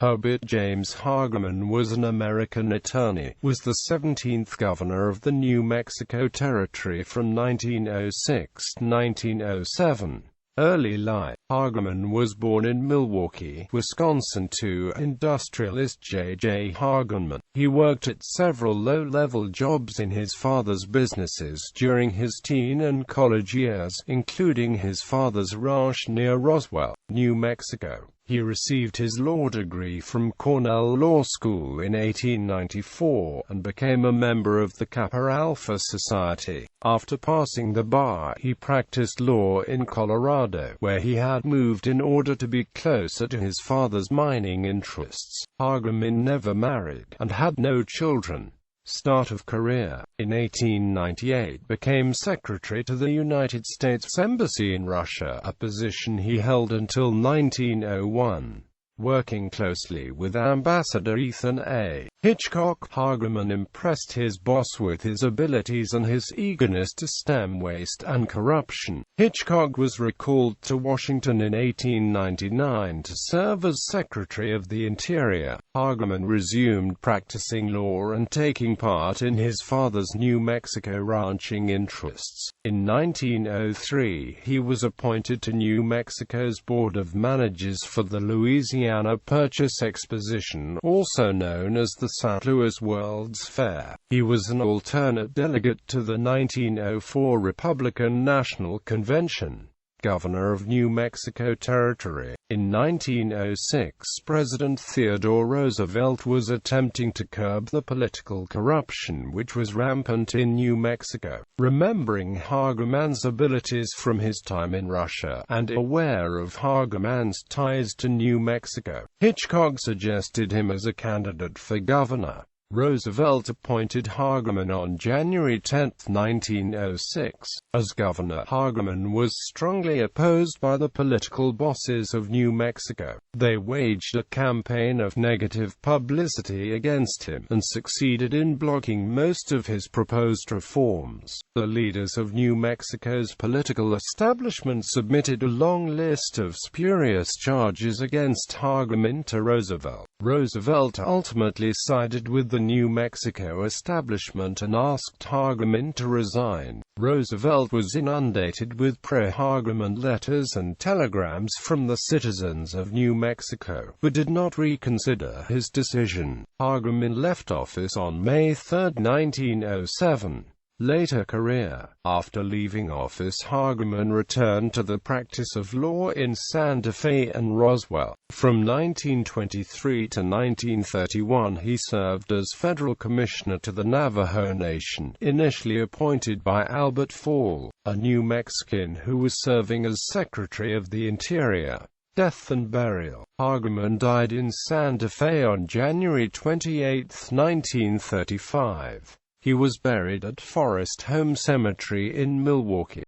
Herbert James Hagerman was an American attorney, was the 17th governor of the New Mexico Territory from 1906 to 1907. Early life. Hagerman was born in Milwaukee, Wisconsin to industrialist J. Hagerman. He worked at several low-level jobs in his father's businesses during his teen and college years, including his father's ranch near Roswell, New Mexico. He received his law degree from Cornell Law School in 1894, and became a member of the Kappa Alpha Society. After passing the bar, he practiced law in Colorado, where he had moved in order to be closer to his father's mining interests. Hagerman never married, and had no children. Start of career. In 1898 became secretary to the United States Embassy in Russia, a position he held until 1901. Working closely with Ambassador Ethan A. Hitchcock, Hagerman impressed his boss with his abilities and his eagerness to stem waste and corruption. Hitchcock was recalled to Washington in 1899 to serve as Secretary of the Interior. Hagerman resumed practicing law and taking part in his father's New Mexico ranching interests. In 1903, he was appointed to New Mexico's Board of Managers for the Louisiana Purchase Exposition, also known as the St. Louis World's Fair. He was an alternate delegate to the 1904 Republican National Convention. Governor of New Mexico Territory. In 1906, President Theodore Roosevelt was attempting to curb the political corruption which was rampant in New Mexico. Remembering Hagerman's abilities from his time in Russia, and aware of Hagerman's ties to New Mexico, Hitchcock suggested him as a candidate for governor. Roosevelt appointed Hagerman on January 10, 1906. As governor, Hagerman was strongly opposed by the political bosses of New Mexico. They waged a campaign of negative publicity against him, and succeeded in blocking most of his proposed reforms. The leaders of New Mexico's political establishment submitted a long list of spurious charges against Hagerman to Roosevelt. Roosevelt ultimately sided with the New Mexico establishment and asked Hagerman to resign. Roosevelt was inundated with pro-Hagerman letters and telegrams from the citizens of New Mexico, but did not reconsider his decision. Hagerman left office on May 3, 1907. Later career. After leaving office, Hagerman returned to the practice of law in Santa Fe and Roswell. From 1923 to 1931 he served as federal commissioner to the Navajo Nation, initially appointed by Albert Fall, a New Mexican who was serving as Secretary of the Interior. Death and burial. Hagerman died in Santa Fe on January 28, 1935. He was buried at Forest Home Cemetery in Milwaukee.